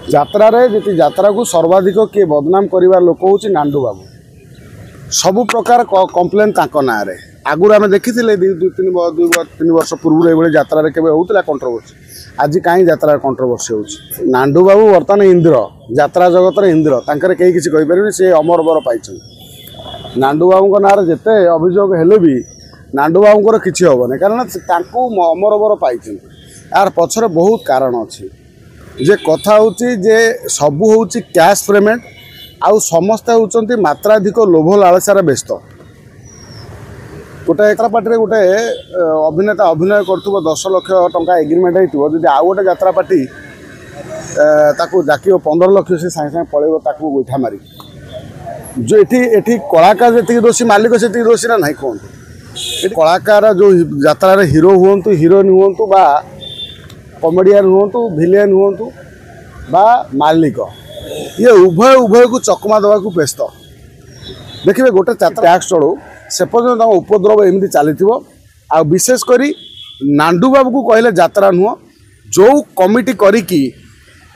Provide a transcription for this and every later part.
যাত্রা जी यात्रा को सर्वाधिक किए बदनाम कर लोक हूँ नांडू बाबू सबु प्रकार कम्प्लेन ना आगुरी आम देखी तीन वर्ष पूर्व ये यात्रा के होता कंट्रोवर्सी आज कहीं यात्रा कंट्रोवर्सी हो नांडू बाबू बर्तमान इंद्र यात्रा जगत इंद्र तांकर कहीं किसी कहीपर सी अमर बर पाई नांडू बाबू ना जिते अभियोग हेले भी नांडू बाबूर किसी हेनी कारण अमर बर पाई यार पछरे बहुत कारण अच्छी जे कथा होची जे सबू होची कैश पेमेंट आउ समस्ते होचंती मात्राधिक लोभ लालसार व्यस्त गोटे यात्रा पार्टी गोटे अभिनेता अभिनय कर 10 लाख टंका एग्रीमेंट हो जब आउ गोटे यात्रा पार्टी ताकू डाक 15 लाख से सागे सागे पलैब ताकू गोइठा मारी जो ये कलाकार जी दोषी मालिक से दोषी ना नहीं कहते कलाकार जो यात्रा हिरो हूँ हिरोइन हूँ बा कमेडियन हूँ भिलेन हूँ बा मालिक ये उभय उभय को चकमा देवा व्यस्त देखिए गोटे टैक्स चढ़ू से पर्यटन उपद्रव एमती चली आ विशेषकर नांडू बाबू को कहले यात्रा नुह जो कमिटी करी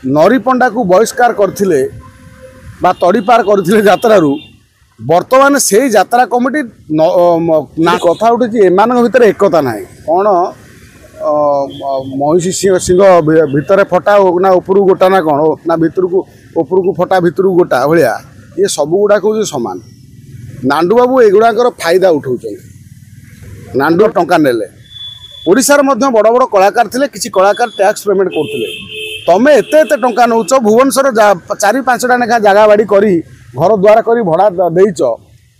नरी पंडा को बहिष्कार करथिले बा तड़ीपार करथिले यात्रारू बर्तमान से यात्रा कमिटी ना कथा उठी एमान भितर एकता ना कौन महिषी सिंह भितर फटा हो ना उपरू गोटा ना कौन ना भितर को उपरू को फटा भितर को गोटा भाया ये सब गुड़ाक हूँ सामान नांडू बाबू एगुड़ाकर फायदा उठाऊ नांडू टंका नेले ओडिशार मध्य बड़ बड़ कलाकार थे किसी कलाकार टैक्स पेमेंट करते तमें एत टंका नौ भुवनेश्वर 4-5टा लेखा जगह बाड़ी करी घर द्वार कर भड़ा देच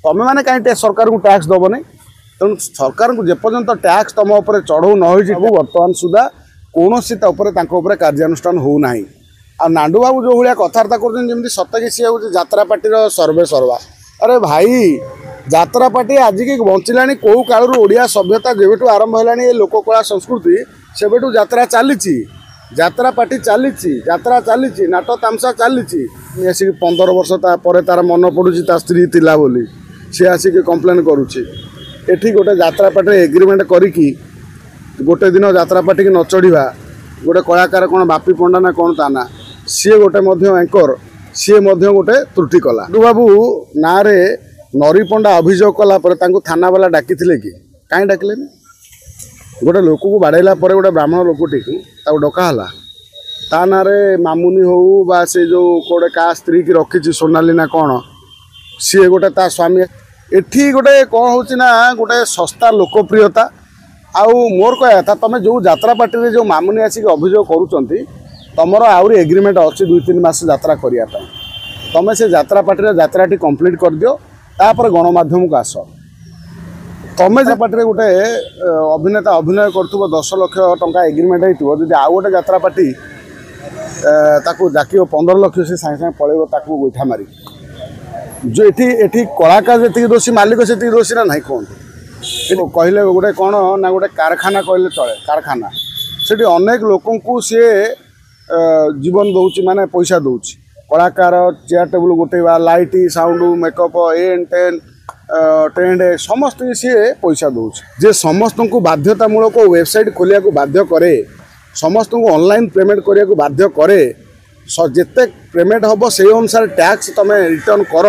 तमें मैंने कहीं सरकार को टैक्स दबनी तेणु सरकार को जेपर्यंत टैक्स तुम उपर चढ़ऊ न हो बर्तमान सुधा कौन कार्यानुष्ठान होना आ नांडू बाबू जो भाया कथबार्ता कर सतकी सी हूँ यात्रा पार्टी सर्वे सर्वा अरे भाई यात्रा पार्टी आज की बंचला कौ कालू ओडिया सभ्यता जेबेठू आरंभ है लोक कला संस्कृति सेबेठू यात्रा चली यात्रा पार्टी चली यात्रा चली नाट तामसा चली आसिक 15 वर्ष तार मन पड़ुची ता स्त्री थिला बोली सी आसिक कंप्लेन करुच्ची एठी गोटे यात्रा पार्टी एग्रीमेंट करी गोटे दिन यात्रा पार्टी की न चढ़ा गोटे कलाकार कौन बापी पंडा ना कौन ता ना सी गोटे एंकर सी गोटे त्रुटि कला बाबू ना रे नरी पंडा अभियोग कला थाना वाला डाकी कि कहीं डाकिले गोटे लोक को बाड़ेला गोटे ब्राह्मण लोकटी डकाला ता ना मामुनी हो बा से जो गोटे क्या स्त्री की रखी सोनाली ना कौन सी गोटे ता स्वामी एठी गोटे कौन हो गोटे सस्ता लोकप्रियता आउ मोर कह था तुम जो यात्रा पार्टी जो मामुनी आसिक अभियोग करुँच तुमर आहरी एग्रीमेंट अच्छी 2-3 मास यात्रा करने तुम से यात्रा पार्टी यात्राटी कंप्लीट कर दियो तापर गणमाध्यम को आस तुम पार्टी गोटे अभिनेता अभिनय कर 10 लाख टंका एग्रीमेंट हो जब आउ गोटे यात्रा पार्टी ताकू डाक 15 लाख से सागे सागे पलैब ताकू गोइठा मारी जो ये कलाकार जी दोषी मालिक से दोषी ना नहीं कहते कहले गोटे कौन ना गोटे कारखाना कहले चले कारखाना से अनेक लोक सी जीवन दौर माने पैसा दौर कलाकार चेयर टेबुल गोटेवा लाइट साउंड मेकअप एन टेन टेंट समस्त सी पैसा दौर जे समस्त को बाध्यतामूलक वेबसाइट खोलिया को बाध्य करे समस्त को ऑनलाइन पेमेंट करिया को बाध्य करे जिते पेमेंट हम से अनुसार टैक्स तुम रिटर्न कर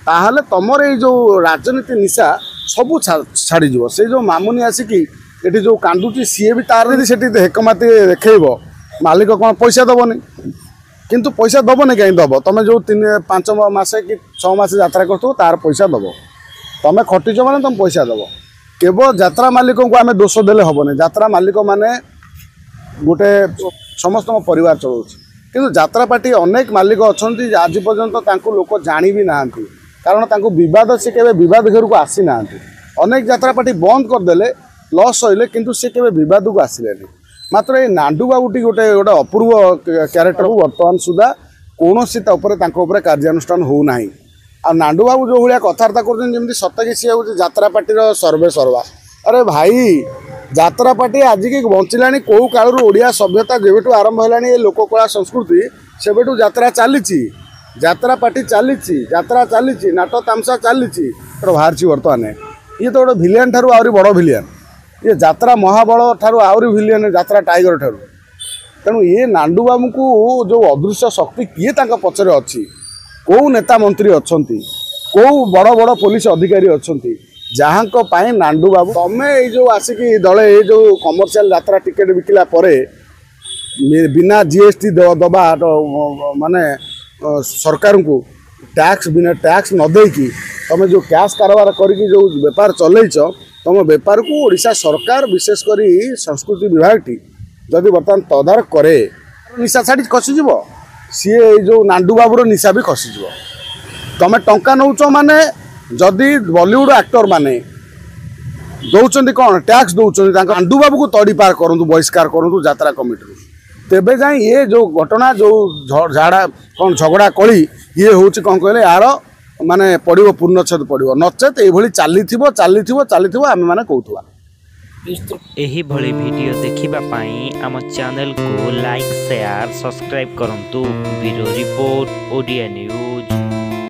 ताहले तुमर ये जो राजनीति निशा सबू छाड़ से जो मामुनी आसिक ये जो कांदुची सी भी तार से हेकमाती देखेब मालिक कौन पैसा दबनी किंतु पैसा दबनी कहीं दब तुम जो 3-5 मास कि 6 मास यात्रा कर तार पैसा दब तुम खटिच मैंने तुम पैसा दब केवल यात्रा मालिक को आम दोष देले हेनी यात्रा मालिक मैंने गोटे समस्त परिवार चलाऊ किंतु यात्रा पार्टी अनेक मालिक अच्छा आज पर्यंत लोक जानी भी ना कारण विवाद से केवे विवाद घर को आसी ना अनेक यात्रा पार्टी बंद करदे लॉस होइले किंतु से केवे विवाद को आसिले मात्र ये नांडू बाबूटी गोटे गोटे अपूर्व क्यारेक्टर को बर्तमान सुधा कौन कार्यानुष्ठान होना आ नांडू बाबू जो भाया कथबार्ता कर सतकी सी हूँ यात्रा पार्टी सर्वे सर्वा अरे भाई यात्रा पार्टी आज की बंचला कौ कालू ओडिया सभ्यता जेबेठू आरंभ है लोक कला संस्कृति सेबेठू यात्रा चली यात्रा पार्टी चली यात्रा चली नाट तामसा चली बाहर बर्तमान ये तो गोटे भिलियन ठारू आहरी बड़ भिलियन ये यात्रा महाबल ठारू आहरी भिलियन यात्रा टाइगर ठारू तेणु ये नांडू बाबू को जो अदृश्य शक्ति किए तांका पछरे अच्छी कौ नेता मंत्री अच्छा कौ बड़ बड़ पुलिस अधिकारी अच्छा जहाँ नांडू बाबू तमें ये जो आसिकी दले ये जो कमर्शियल यात्रा टिकेट बिकला बिना जीएसटी दबा माने सरकार को टैक्स बिना टैक्स न देकी तुम जो कैश कारोबार करके जो बेपार चलैच तुम बेपार को ओडिशा सरकार विशेषकर संस्कृति विभाग टी जदि बर्तमान तदारख करे निशा छाड़ी खसीज सी जो नांडू बाबूर निशा भी खसीज तुम टंका नौच माने जदि बॉलीवुड एक्टर माने दौरान कौन टैक्स दौरान नांडू बाबू को तड़ी पार करूँ बहिष्कार करूँ यात्रा कमिटी तेबे जाए ये जो घटना जो झाड़ा कौन झगड़ा कली ये हूँ कौन कहले यार माने पड़ो पूर्णछेद पड़ो नचेत ये चली आम मैंने कहूँ एही भली वीडियो देखिबा पाई आम चैनल को लाइक शेयर सब्सक्राइब करंतु ब्यूरो रिपोर्ट ओडिया न्यूज।